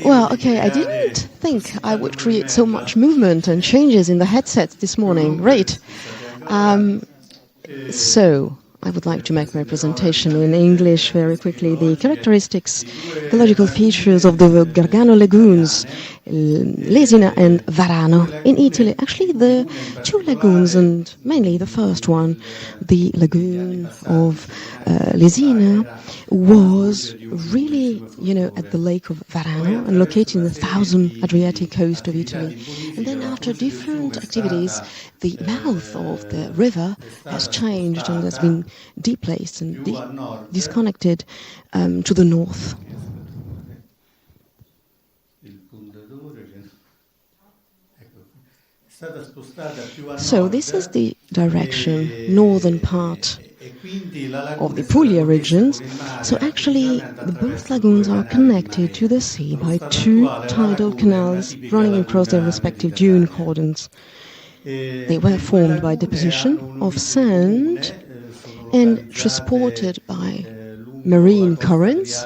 Well, okay, I didn't think I would create so much movement and changes in the headset this morning. Great. So, I would like to make my presentation in English very quickly. The characteristics, ecological features of the Gargano Lagoons, Lesina and Varano in Italy. Actually, the two lagoons, and mainly the first one, the lagoon of Lesina, was really, at the lake of Varano and located in the southern Adriatic coast of Italy. And then after different activities, the mouth of the river has changed and has been deplaced and disconnected to the north. So this is the direction, northern part of the Puglia regions. So actually, both lagoons are connected to the sea by two tidal canals running across their respective dune cordons. They were formed by deposition of sand and transported by marine currents.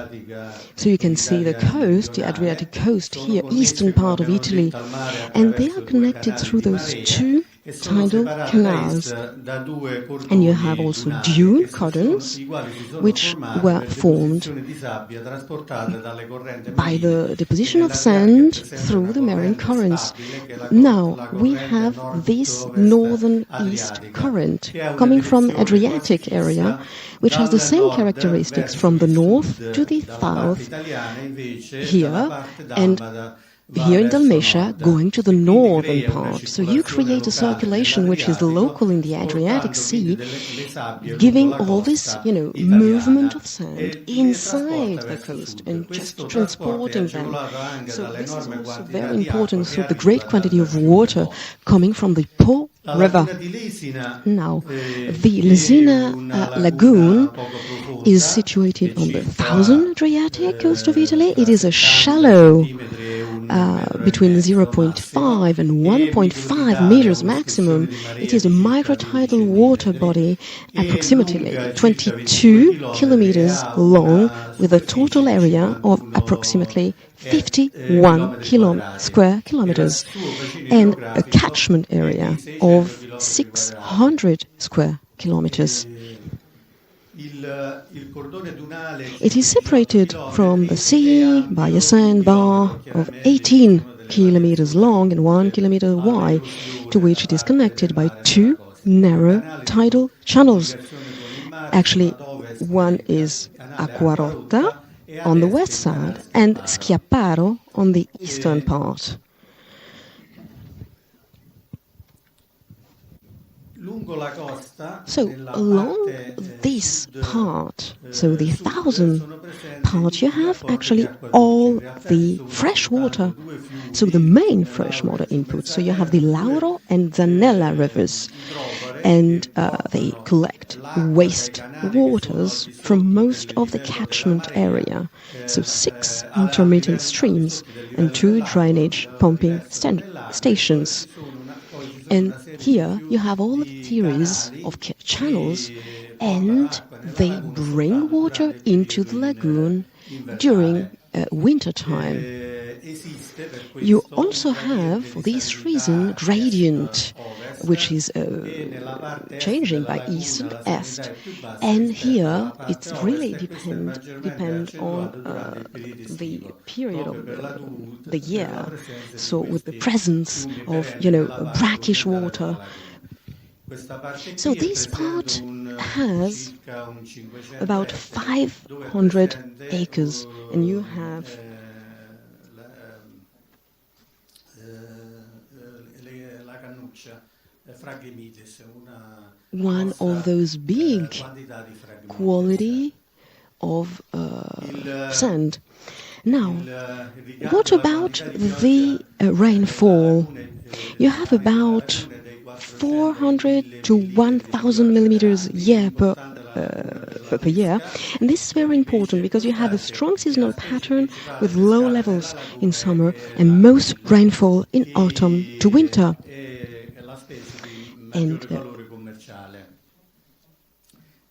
So you can see the coast, the Adriatic coast here, eastern part of Italy, and they are connected through those two tidal canals. And you have also dune cordons, which were formed by the deposition of sand through the marine currents. Now we have this northern east current coming from the Adriatic area, which has the same characteristics from the north to the south here, and here in Dalmatia, going to the northern part. So you create a circulation which is local in the Adriatic Sea, giving all this, movement of sand inside the coast and just transporting them. So this is also very important. So the great quantity of water coming from the Po River. Now, the Lesina Lagoon is situated on the southern Adriatic coast of Italy. It is a shallow, between 0.5 and 1.5 meters maximum. It is a microtidal water body, approximately 22 kilometers long, with a total area of approximately 51 square kilometers and a catchment area of 600 square kilometers. It is separated from the sea by a sandbar of 18 kilometers long and 1 kilometer wide, to which it is connected by two narrow tidal channels. Actually, one is Acquarotta on the west side and Schiapparo on the eastern part. So along this part, so the southern part, you have actually all the fresh water, so the main freshwater input. So you have the Lauro and Zanella rivers, and they collect waste waters from most of the catchment area. So 6 intermittent streams and 2 drainage pumping stations. And here you have all the series of channels, and they bring water into the lagoon during winter time. You also have, for this reason, gradient, which is changing by east and west. And here it's really depend on the period of the year. So with the presence of brackish water. So this part has about 500 acres, and you have one of those big quality of sand. Now, what about the rainfall? You have about 400 to 1,000 millimeters per year, and this is very important because you have a strong seasonal pattern with low levels in summer and most rainfall in autumn to winter. And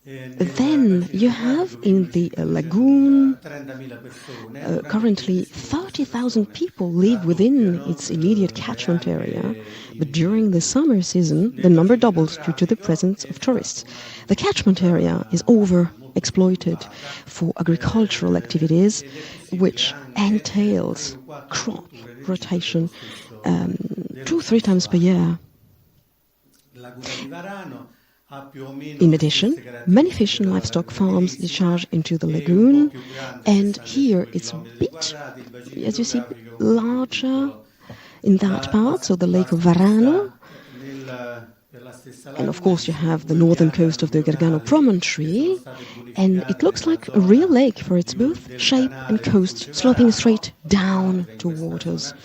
Then you have in the lagoon, currently 30,000 people live within its immediate catchment area, but during the summer season the number doubles due to the presence of tourists. The catchment area is overexploited for agricultural activities, which entails crop rotation 2-3 times per year. In addition, many fish and livestock farms discharge into the lagoon, and here it's a bit, as you see, larger in that part, so the lake of Varano. And of course you have the northern coast of the Gargano promontory, and it looks like a real lake for its both shape and coast sloping straight down to waters.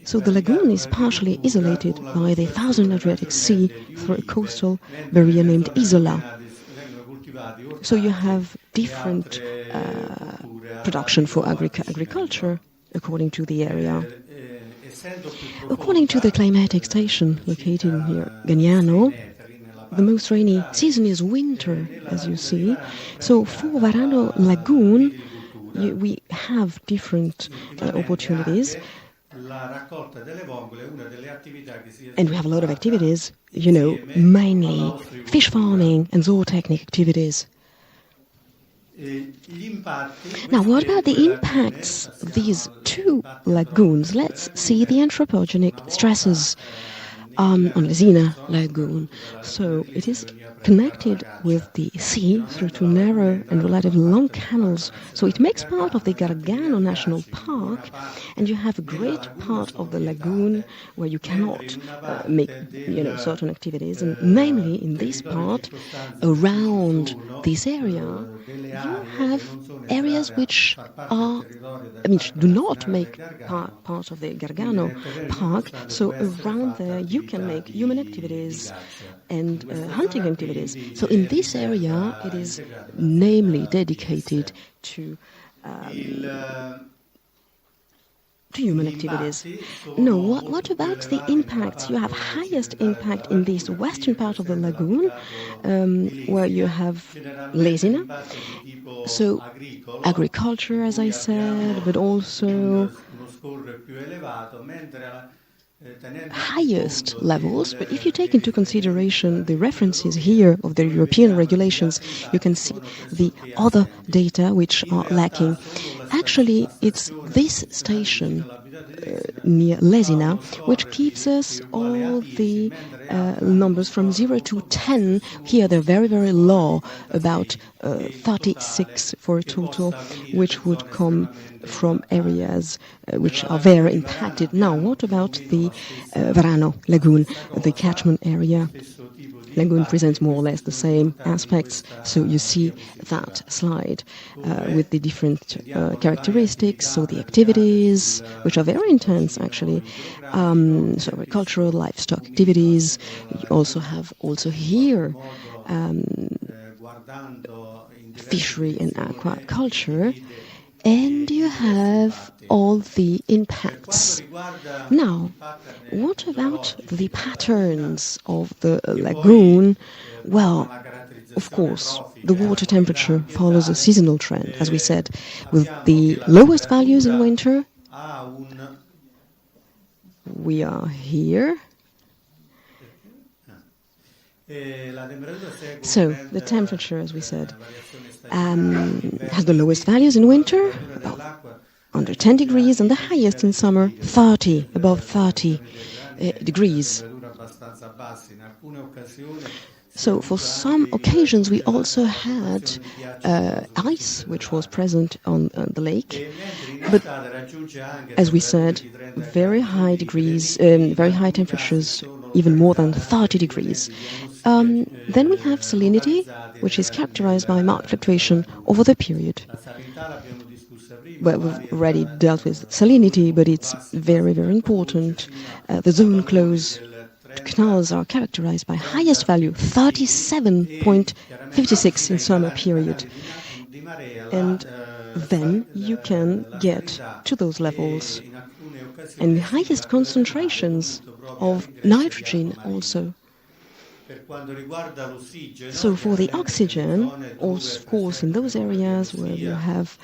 So the lagoon is partially isolated by the Thousand Adriatic Sea through a coastal barrier named Isola. So you have different production for agriculture according to the area. According to the climatic station located near Gargano, the most rainy season is winter, as you see. So for Varano Lagoon, we have different opportunities. And we have a lot of activities, mainly fish farming and zootechnic activities. Now, what about the impacts of these two lagoons? Let's see the anthropogenic stresses on Lesina Lagoon. So it is connected with the sea through two narrow and relatively long canals. So it makes part of the Gargano National Park, and you have a great part of the lagoon where you cannot make certain activities, and namely in this part around this area you have areas which do not make part of the Gargano Park. So around there you can make human activities and hunting activities. So in this area it is namely dedicated to human activities. No, what about the impacts? You have highest impact in this western part of the lagoon, where you have Lesina, so agriculture, as I said, but also highest levels. But if you take into consideration the references here of the European regulations, you can see the other data which are lacking. Actually, it's this station near Lesina which keeps us all the numbers from 0 to 10. Here they're very, very low, about 36 for a total, which would come from areas which are very impacted. Now, what about the Varano Lagoon, the catchment area? Lagoon presents more or less the same aspects, so you see that slide with the different characteristics, so the activities, which are very intense actually, so agricultural, livestock activities. You also have here fishery and aquaculture, and you have all the impacts. Now, what about the patterns of the lagoon? Well, of course, the water temperature follows a seasonal trend, as we said, with the lowest values in winter. We are here. So, the temperature, as we said, has the lowest values in winter, about under 10 degrees, and the highest in summer, above 30 degrees. So for some occasions we also had ice which was present on the lake, but as we said, very high degrees, very high temperatures, even more than 30 degrees. Then we have salinity, which is characterized by marked fluctuation over the period. Well, we've already dealt with salinity, but it's very, very important. The zone close canals are characterized by highest value, 37.56 in summer period. And then you can get to those levels. And the highest concentrations of nitrogen also. So for the oxygen, of course, in those areas where you have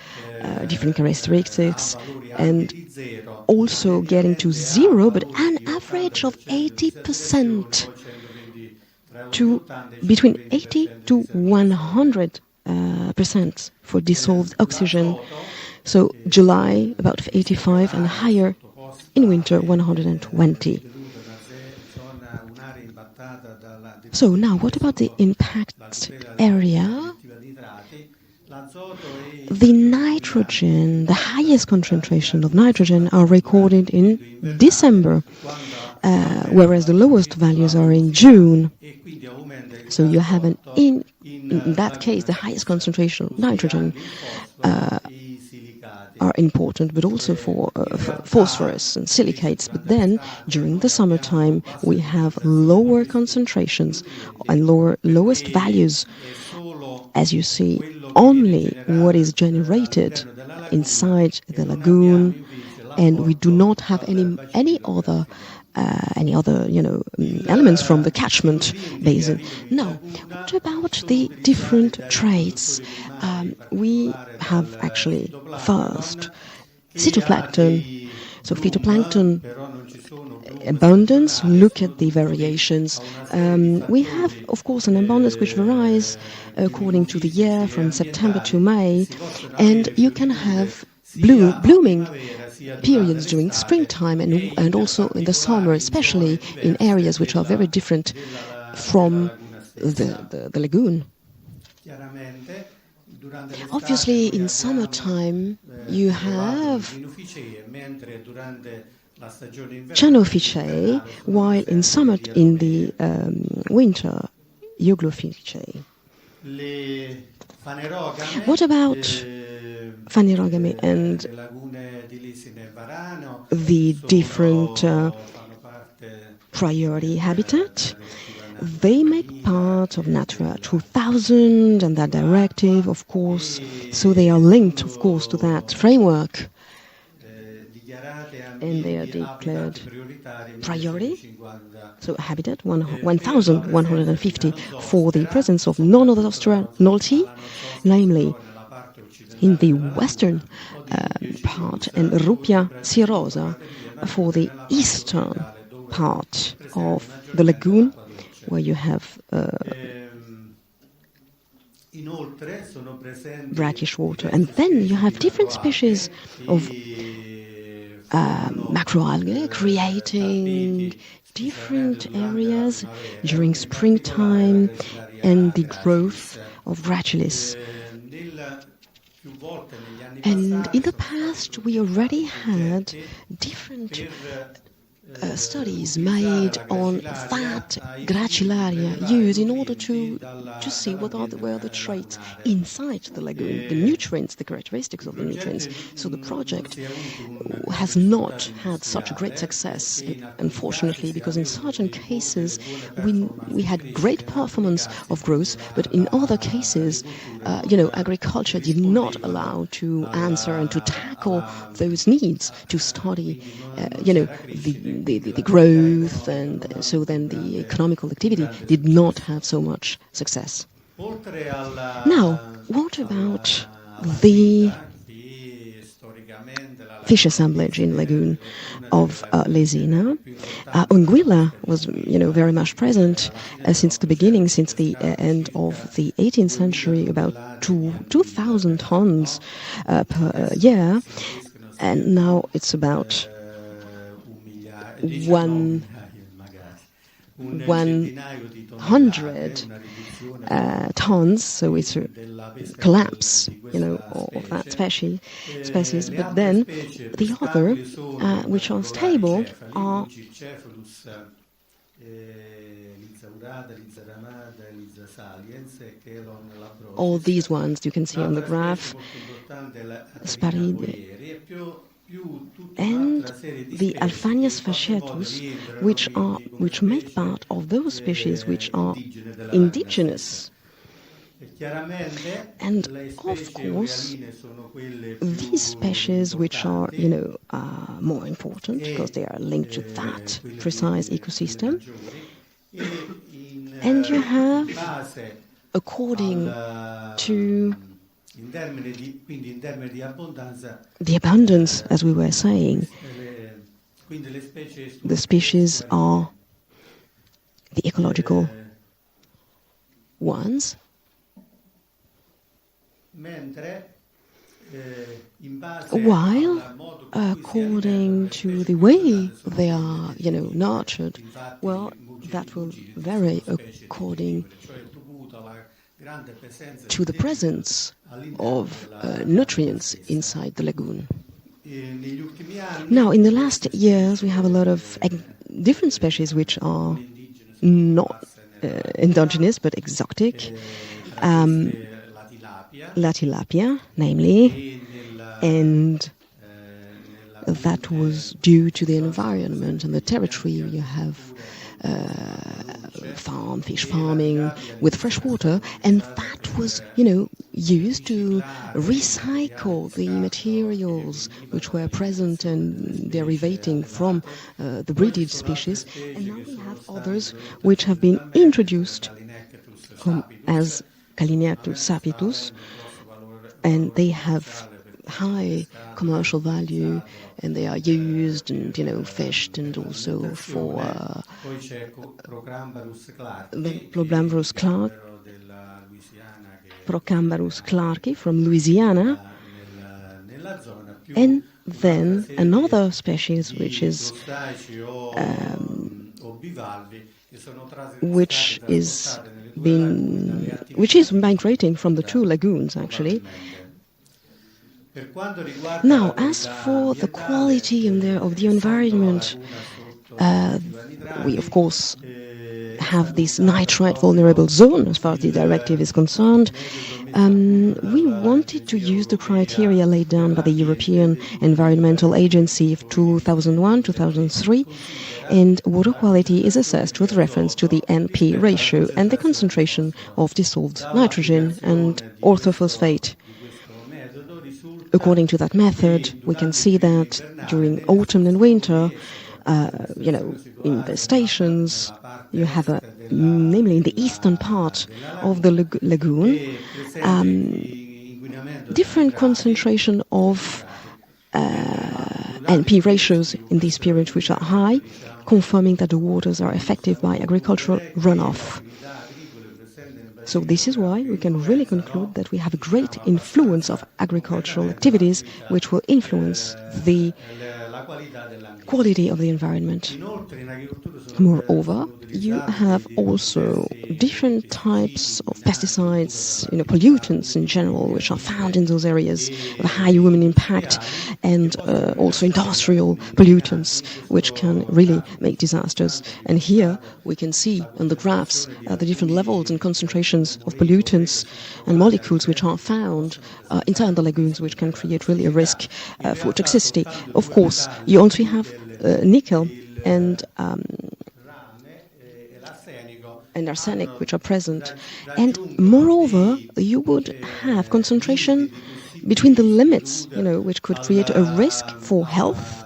different characteristics and also getting to zero, but an average of 80% to between 80 to 100 percent for dissolved oxygen. So July about 85 and higher, in winter 120. So now what about the impact area? The nitrogen, the highest concentration of nitrogen are recorded in December, whereas the lowest values are in June. So you have in that case, the highest concentration of nitrogen are important, but also for phosphorus and silicates. But then, during the summertime, we have lower concentrations and lowest values. As you see, only what is generated inside the lagoon, and we do not have any other elements from the catchment basin. Now, what about the different traits? We have actually first phytoplankton. So phytoplankton abundance, look at the variations. We have, of course, an abundance which varies according to the year from September to May, and you can have blooming periods during springtime and also in the summer, especially in areas which are very different from the lagoon. Obviously, in summertime, you have Cyanophyceae, while in the winter, Euglophyceae. What about phanerogamy and the different priority habitat? They make part of Natura 2000 and that directive, of course, so they are linked, of course, to that framework. And they are declared priority, so habitat 1,150 for the presence of non-Odorostera nolti, namely in the western part, and Rupia cirosa for the eastern part of the lagoon, where you have brackish water. And then you have different species of macroalgae creating different areas during springtime and the growth of gracilis. And in the past, we already had different studies made on that gracilaria used in order to see what were the traits inside the lagoon, the nutrients, the characteristics of the nutrients. So the project has not had such a great success, unfortunately, because in certain cases we had great performance of growth, but in other cases, agriculture did not allow to answer and to tackle those needs, to study, the growth, and so then the economical activity did not have so much success. Now, what about the fish assemblage in lagoon of Lesina? Anguilla was, very much present since the beginning, since the end of the 18th century, about 2,000 tons per year, and now it's about 100 tons, so it's a collapse, of that species. But then the other, which are stable, are all these ones you can see on the graph, Sparide, and the Alphanias fasciatus, which make part of those species which are indigenous. And of course, these species which are, more important because they are linked to that precise ecosystem. And you have, according to the abundance, as we were saying, the species are the ecological ones, while according to the way they are, nurtured, well, that will vary according to the presence of nutrients inside the lagoon. Now, in the last years, we have a lot of different species which are not endogenous but exotic. La tilapia, namely, and that was due to the environment and the territory. You have fish farming with fresh water, and that was, used to recycle the materials which were present and derivating from the breeded species. And now we have others which have been introduced as Callineatus sapitus, and they have high commercial value, and they are used and fished, and also for the Procambarus clarki from Louisiana, and then another species which is migrating from the two lagoons, actually. Now, as for the quality of the environment, we of course have this nitrite vulnerable zone as far as the directive is concerned. We wanted to use the criteria laid down by the European Environmental Agency of 2001-2003, and water quality is assessed with reference to the NP ratio and the concentration of dissolved nitrogen and orthophosphate. According to that method, we can see that during autumn and winter, in the stations, you have namely in the eastern part of the lagoon, different concentration of NP ratios in this period which are high, confirming that the waters are affected by agricultural runoff. So this is why we can really conclude that we have a great influence of agricultural activities which will influence the quality of the environment. Moreover, you have also different types of pesticides, pollutants in general, which are found in those areas of high human impact, and also industrial pollutants, which can really make disasters. And here we can see on the graphs the different levels and concentrations of pollutants and molecules which are found inside the lagoons, which can create really a risk for toxicity. Of course, you also have nickel and arsenic which are present, and moreover you would have concentration between the limits, which could create a risk for health,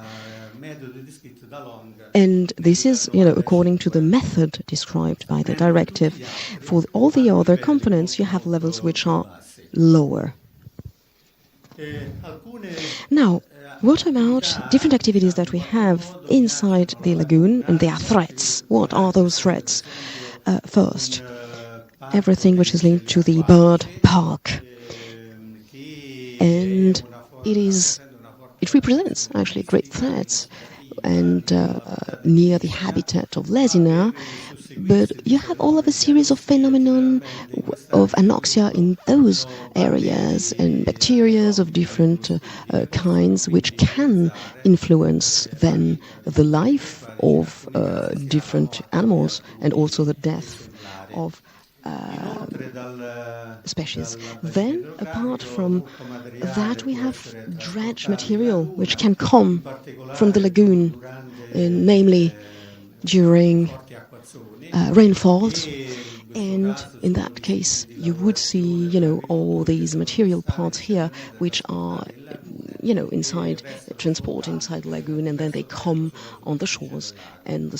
and this is, according to the method described by the directive. For all the other components, you have levels which are lower. Now, what about different activities that we have inside the lagoon, and their threats? What are those threats? First, everything which is linked to the bird park, and it represents actually great threats, and near the habitat of Lesina. But you have all of a series of phenomenon of anoxia in those areas, and bacteria of different kinds, which can influence then the life of different animals, and also the death of species. Then, apart from that, we have dredge material which can come from the lagoon, namely during rainfalls, And in that case, you would see, all these material parts here, which are, inside, transport inside the lagoon, and then they come on the shores and the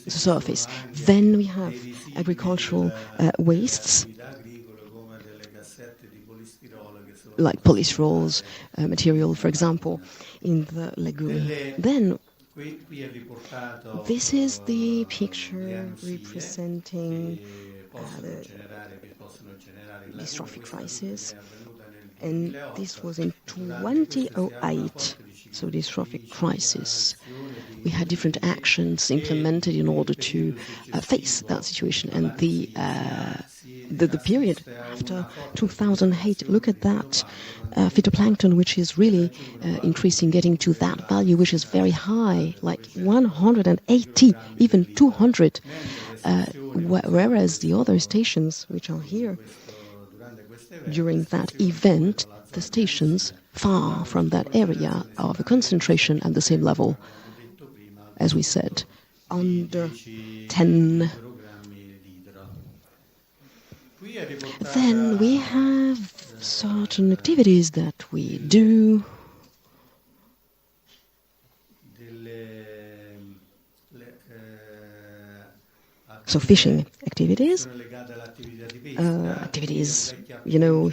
surface. Then we have agricultural wastes, like polystyrol material, for example, in the lagoon. Then this is the picture representing the dystrophic crisis, and this was in 2008, so dystrophic crisis. We had different actions implemented in order to face that situation, and the period after 2008, look at that phytoplankton, which is really increasing, getting to that value, which is very high, like 180, even 200, whereas the other stations, which are here, during that event, the stations far from that area of a concentration at the same level, as we said, under 10. Then we have certain activities that we do. So fishing activities,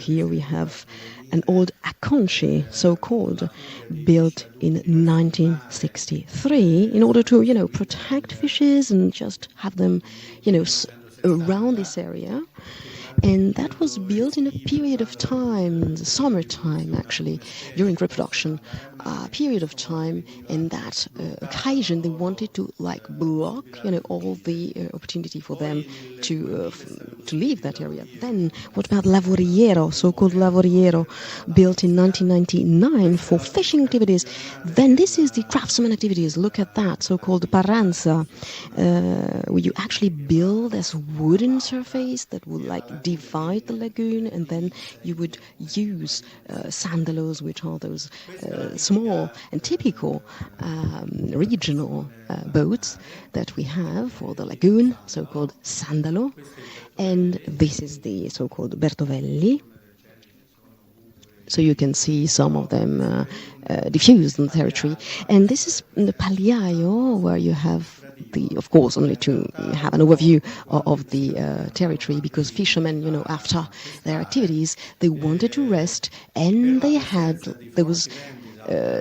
here we have an old aconchi, so-called, built in 1963 in order to, protect fishes and just have them, around this area. And that was built in a period of time, the summertime actually, during reproduction, period of time. And that occasion, they wanted to block, all the opportunity for them to leave that area. Then, what about lavoriero, so-called lavoriero, built in 1999 for fishing activities? Then this is the craftsman activities. Look at that, so-called paranza, where you actually build this wooden surface that would divide the lagoon, and then you would use sandalos, which are those small and typical regional boats that we have for the lagoon, so-called sandalo. And this is the so-called bertovelli. So you can see some of them diffused in the territory. And this is the pagliaio, where you have of course, only to have an overview of the territory, because fishermen, after their activities, they wanted to rest, and there was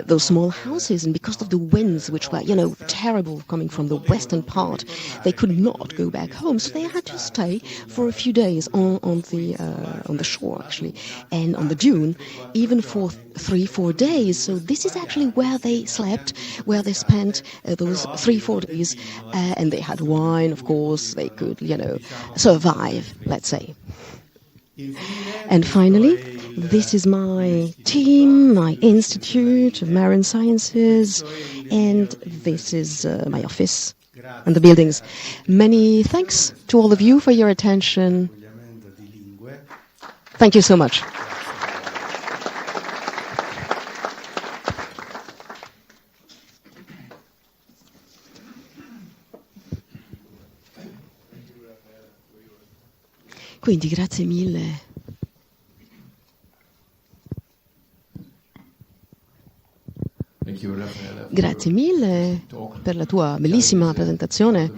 those small houses, and because of the winds, which were, terrible coming from the western part, they could not go back home, so they had to stay for a few days on the shore, actually, and on the dune, even for 3-4 days. So this is actually where they slept, where they spent those 3-4 days, and they had wine, of course. They could, survive, let's say. And finally, this is my team, my Institute of Marine Sciences, and this is my office and the buildings. Many thanks to all of you for your attention. Thank you so much. Quindi grazie mille. Grazie mille per la tua bellissima presentazione.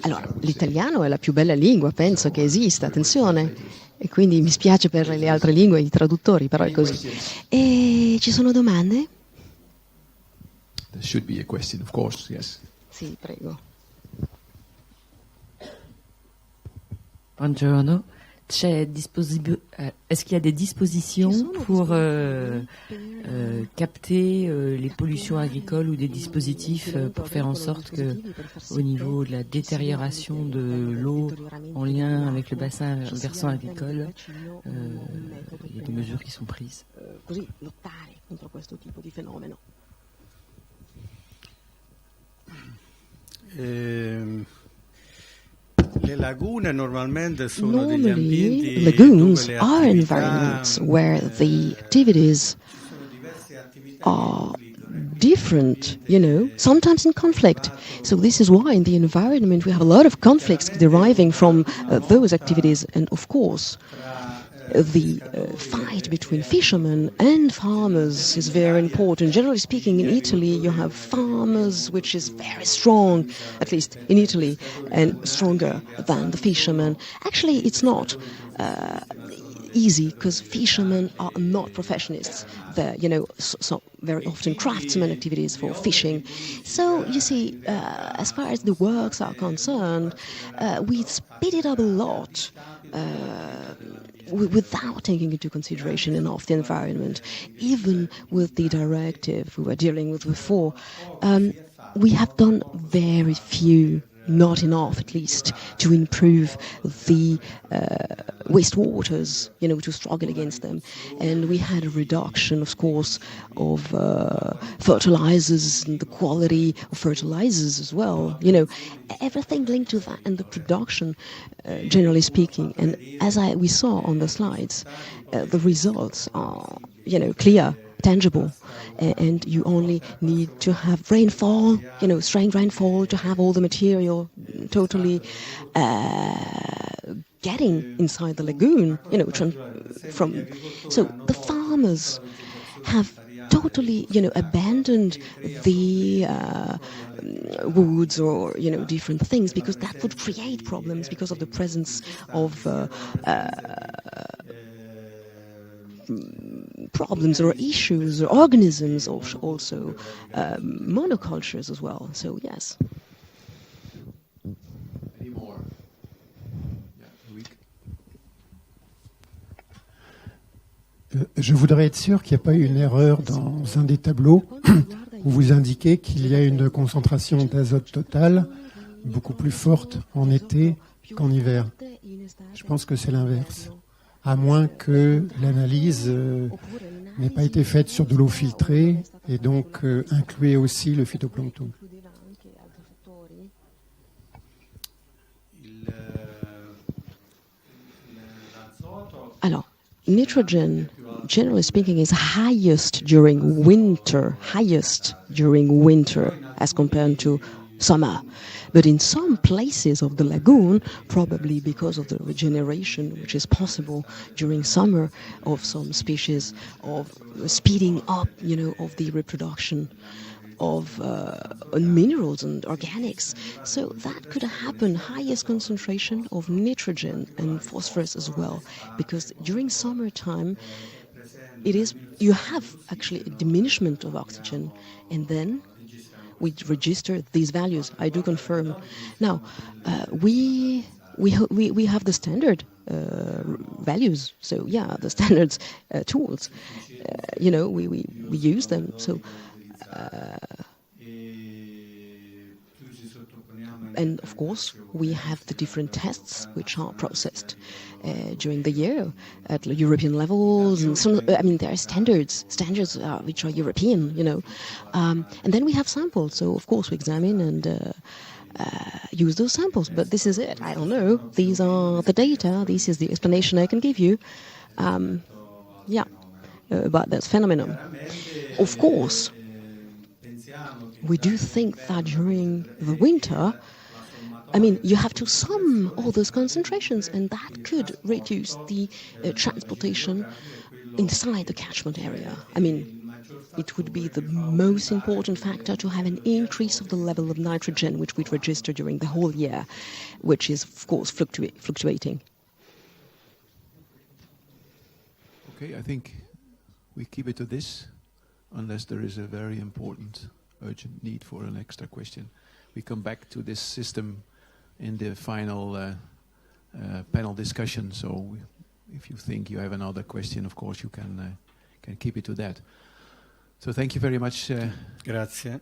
Allora, l'italiano è la più bella lingua, penso che esista, attenzione. E quindi mi spiace per le altre lingue, i traduttori, però è così. E ci sono domande? There should be a question, of course, yes. Sì, prego. Buongiorno. Est-ce qu'il y a des dispositions pour capter les pollutions agricoles ou des dispositifs pour faire en sorte que, au niveau de la détérioration de l'eau en lien avec le versant agricole, il y a des mesures qui sont prises? Normally, lagoons are environments where the activities are different, sometimes in conflict. So this is why in the environment we have a lot of conflicts deriving from those activities. And of course, the fight between fishermen and farmers is very important. Generally speaking, in Italy, you have farmers, which is very strong, at least in Italy, and stronger than the fishermen. Actually, it's not easy, because fishermen are not professionists. They're, so very often craftsman activities for fishing. So, you see, as far as the works are concerned, we speed it up a lot without taking into consideration enough the environment. Even with the directive we were dealing with before, we have done very few, not enough at least, to improve the wastewaters, to struggle against them. And we had a reduction, of course, of fertilizers and the quality of fertilizers as well. Everything linked to that and the production, generally speaking. And as we saw on the slides, the results are, clear, tangible, and you only need to have rainfall, strange rainfall, to have all the material totally getting inside the lagoon, so the farmers have totally, abandoned the woods or, different things, because that would create problems because of the presence of problems or issues or organisms, or also monocultures as well. So yes. Any more? Je voudrais être sûr qu'il n'y a pas eu une erreur dans un des tableaux où vous indiquez qu'il y a une concentration d'azote totale beaucoup plus forte en été qu'en hiver. Je pense que c'est l'inverse, à moins que l'analyse n'ait pas été faite sur de l'eau filtrée et donc incluait aussi le phytoplancton. Alors, nitrogen, generally speaking, is highest during winter as compared to summer. But in some places of the lagoon, probably because of the regeneration which is possible during summer of some species, of speeding up, of the reproduction of minerals and organics. So that could happen, highest concentration of nitrogen and phosphorus as well, because during summertime you have actually a diminishment of oxygen, and then we register these values. I do confirm. Now, we have the standard values. So yeah, the standards tools. We use them. So. And of course, we have the different tests which are processed during the year at European levels, and there are standards which are European, and then we have samples. So of course we examine and use those samples. But this is it. I don't know. These are the data. This is the explanation I can give you. About that phenomenon. Of course, we do think that during the winter, you have to sum all those concentrations, and that could reduce the transportation inside the catchment area. It would be the most important factor to have an increase of the level of nitrogen which we'd register during the whole year, which is, of course, fluctuating. Okay, I think we keep it to this, unless there is a very important, urgent need for an extra question. We come back to this system in the final panel discussion. So if you think you have another question, of course you can keep it to that. So thank you very much. Grazie.